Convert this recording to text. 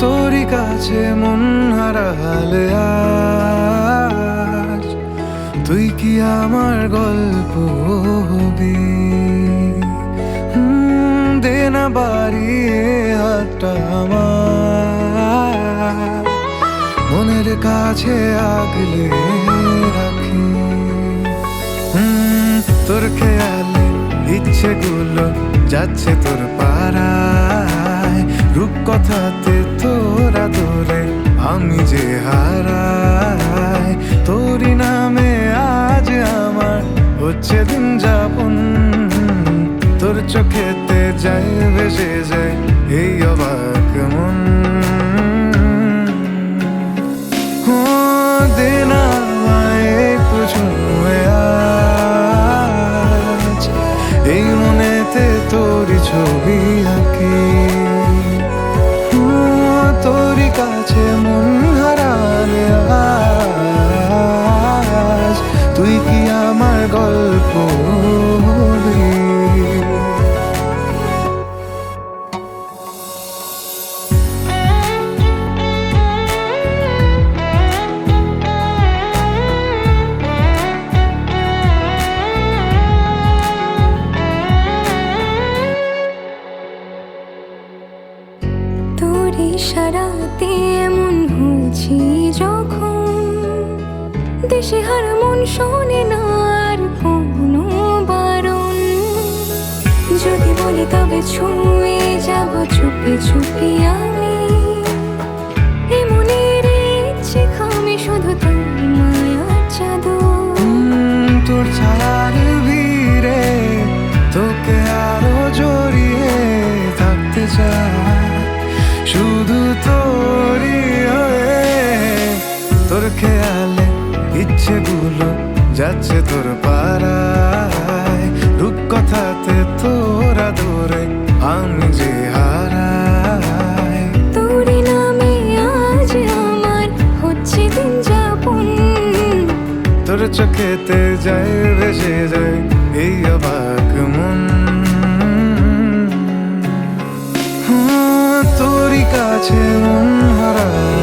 তোরই কাছে মন হারালে আজ তুই কি আমার গল্প হবি? দে না বাড়িয়ে হাতটা আমার, মনের কাছে আগলে রাখি। তোর খেয়ালে ইচ্ছেগুলো যাচ্ছে তোর পাড়ায়, রূপকথাতে তোর আদরে আমি যে হারাই। তোরই নামে আজ আমার হচ্ছে দিন যাপন, তোর চোখেতে যায় ভেসে যায় এই অবাক মন। দে না আমায় একটু ছুঁয়ে আজ, এই মনেতে তোরই ছবি আঁকি। তোরই কাছে মন হারালে আজ তুই কি আমার গল্প হবি? ইশারাতে এমন হয়েছি যখন, দিশেহারা মন শোনে না আর কোনো বারণ। যদি বলি তবে ছুঁয়ে যাব চুপি চুপি আমি, এ মনের ইচ্ছে খামে শুধু তোর মায়ার চাদর। তোর ছায়ার ভিড়ে তোকে আরো জড়িয়ে থাকতে চাই, শুধু তোরই হয়ে। তোর খেয়ালে ইচ্ছেগুলো যাচ্ছে তোর পাড়ায়, রূপকথাতে তোর আদরে আমি যে হারাই। তোরই নামে আজ আমার হচ্ছে দিন যাপন, তোর চোখেতে যায় ভেসে যায় এই অবাক মন। তোরই কাছে মন হারায়